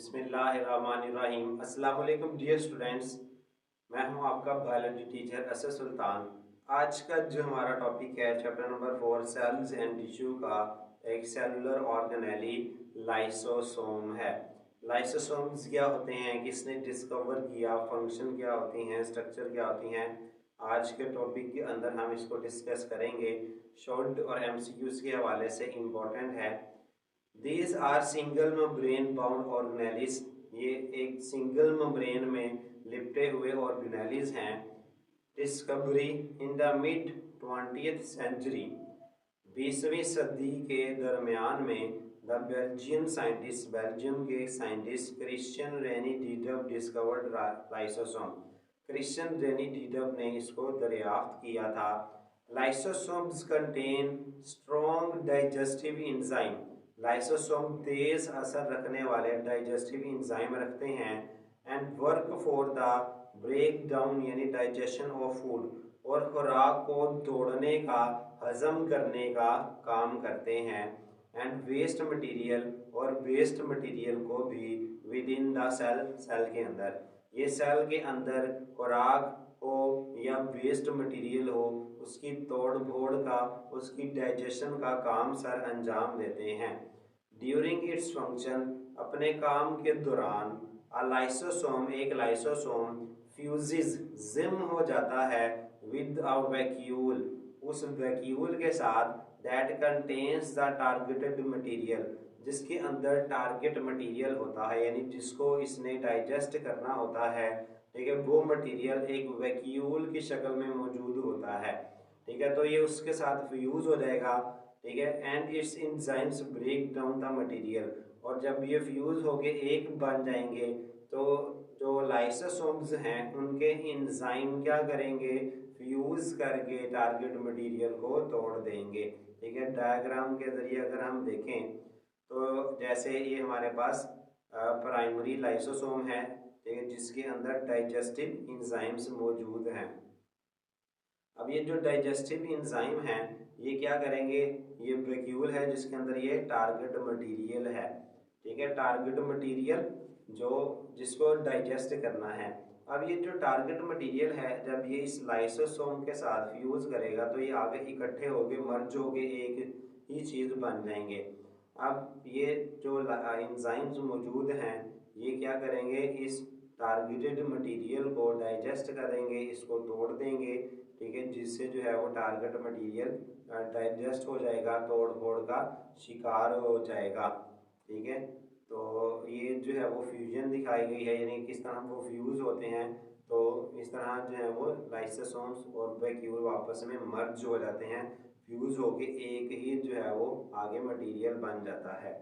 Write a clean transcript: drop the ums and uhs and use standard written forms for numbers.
बिस्मिल्लाहिर्रहमानिर्रहीम। अस्सलाम वालेकुम डियर स्टूडेंट्स, मैं हूं आपका बायोलॉजी टीचर असद सुल्तान। आज का जो हमारा टॉपिक है chapter number 4 cells and tissue का एक सेलुलर ऑर्गेनेली लाइसोसोम है। लाइसोसोम्स क्या होते हैं, किसने डिस्कवर किया, फंक्शन क्या होती हैं, स्ट्रक्चर क्या होती हैं, आज के टॉपिक के अंदर हम इसको डिस्कस करेंगे। शॉर्ट और एमसीक्यूज के हवाले से इम्पोर्टेंट है। These are single membrane bound organelles, ये एक सिंगल मेम्ब्रेन में लिपटे हुए ऑर्गेनेलिस हैं। Discovery in the mid 20th century, 20वीं सदी के दरमियान में द बेल्जियन साइंटिस्ट, बेल्जियम के scientist Christian Rene de Duve discovered lysosome. Christian Rene de Duve ने इसको दरियाफ्त किया था। Lysosomes contain strong digestive enzyme, lysosome तेज असर रखने वाले डाइजेस्टिव इंजाइम रखते हैं। And work for the break down यानी डाइजेशन ऑफ फूड, और खुराक को तोड़ने का, हजम करने का काम करते हैं। एंड वेस्ट मटेरियल, और वेस्ट मटेरियल को भी within the cell, cell के अंदर, ये सेल के अंदर खुराक हो या वेस्ट मटेरियल हो, उसकी तोड़ फोड़ का, उसकी डाइजेशन का काम सर अंजाम देते हैं। ड्यूरिंग इट्स फंक्शन, अपने काम के दौरान, अ लाइसोसोम, एक लाइसोसोम फ्यूजिज, जिम हो जाता है, विद अ वैक्यूल, उस वैक्यूल के साथ, that contains the targeted material, जिसके अंदर टारगेट मटेरियल होता है, यानी जिसको इसने डाइजेस्ट करना होता है, ठीक है, वो मटेरियल एक वैक्यूल की शक्ल में मौजूद होता है। ठीक है, तो ये उसके साथ फ्यूज हो जाएगा। ठीक है, and its enzymes break down the material, और जब ये फ्यूज होके एक बन जाएंगे तो जो लाइसोसोम्स हैं उनके एंजाइम क्या करेंगे, फ्यूज करके टारगेट मटेरियल को तोड़ देंगे। ठीक है, डायग्राम के जरिए अगर हम देखें तो जैसे ये हमारे पास प्राइमरी लाइसोसोम है, ठीक है, जिसके अंदर डाइजेस्टिव एंजाइम्स मौजूद हैं। अब ये जो डाइजेस्टिव एंजाइम हैं ये क्या करेंगे, ये वैक्यूल है जिसके अंदर ये टारगेट मटेरियल है। ठीक है, टारगेट मटेरियल जो जिसको डाइजेस्ट करना है। अब ये जो टारगेट मटेरियल है जब ये इस लाइसोसोम के साथ फ्यूज करेगा तो ये आगे इकट्ठे होके मर्ज होके एक ही चीज़ बन जाएंगे। अब ये जो एंजाइम्स मौजूद हैं ये क्या करेंगे, इस टारगेटेड मटेरियल को डाइजेस्ट करेंगे, इसको तोड़ देंगे। ठीक है, जिससे जो है वो टारगेट मटेरियल डाइजेस्ट हो जाएगा, तोड़ फोड़ का शिकार हो जाएगा। ठीक है, तो ये जो है वो फ्यूजन दिखाई गई है, यानी किस तरह वो फ्यूज होते हैं। तो इस तरह जो है वो लाइसोसोम्स और वैक्यूल आपस में मर्ज हो जाते हैं, फ्यूज होके एक ही जो है वो आगे मटेरियल बन जाता है।